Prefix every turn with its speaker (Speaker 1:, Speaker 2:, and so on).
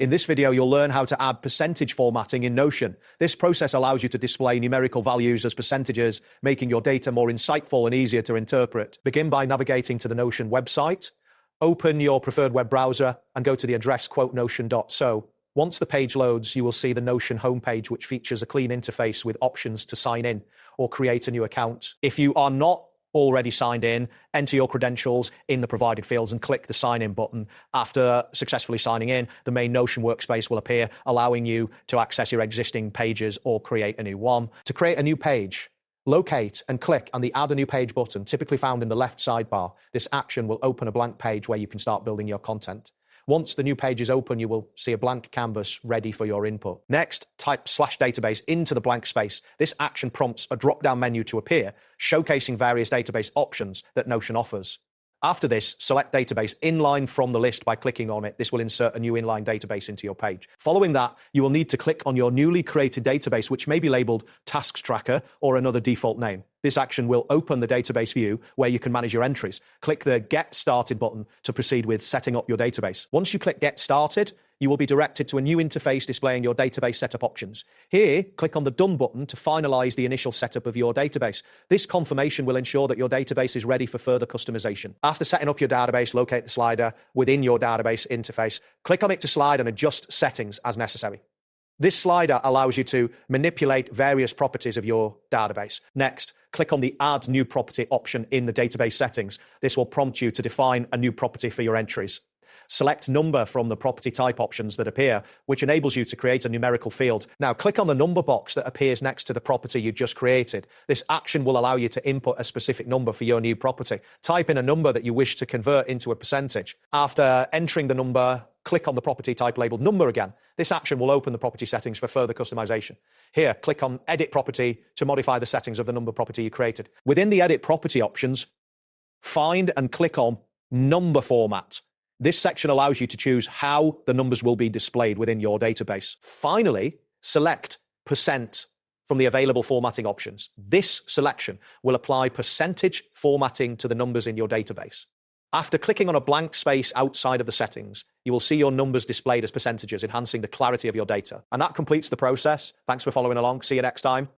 Speaker 1: In this video, you'll learn how to add percentage formatting in Notion. This process allows you to display numerical values as percentages, making your data more insightful and easier to interpret. Begin by navigating to the Notion website. Open your preferred web browser and go to the address notion.so. Once the page loads, you will see the Notion homepage, which features a clean interface with options to sign in or create a new account. If you are not already signed in, enter your credentials in the provided fields and click the sign in button. After successfully signing in, the main Notion workspace will appear, allowing you to access your existing pages or create a new one. To create a new page, locate and click on the Add a New Page button, typically found in the left sidebar. This action will open a blank page where you can start building your content. Once the new page is open, you will see a blank canvas ready for your input. Next, type /database into the blank space. This action prompts a drop-down menu to appear, showcasing various database options that Notion offers. After this, select database inline from the list by clicking on it. This will insert a new inline database into your page. Following that, you will need to click on your newly created database, which may be labeled Tasks Tracker or another default name. This action will open the database view where you can manage your entries. Click the Get Started button to proceed with setting up your database. Once you click Get Started, you will be directed to a new interface displaying your database setup options. Here, click on the Done button to finalize the initial setup of your database. This confirmation will ensure that your database is ready for further customization. After setting up your database, locate the slider within your database interface. Click on it to slide and adjust settings as necessary. This slider allows you to manipulate various properties of your database. Next, click on the Add New Property option in the database settings. This will prompt you to define a new property for your entries. Select number from the property type options that appear, which enables you to create a numerical field. Now, click on the number box that appears next to the property you just created. This action will allow you to input a specific number for your new property. Type in a number that you wish to convert into a percentage. After entering the number, click on the property type labeled number again. This action will open the property settings for further customization. Here, click on Edit Property to modify the settings of the number property you created. Within the Edit Property options, find and click on Number Format. This section allows you to choose how the numbers will be displayed within your database. Finally, select % from the available formatting options. This selection will apply percentage formatting to the numbers in your database. After clicking on a blank space outside of the settings, you will see your numbers displayed as percentages, enhancing the clarity of your data. And that completes the process. Thanks for following along. See you next time.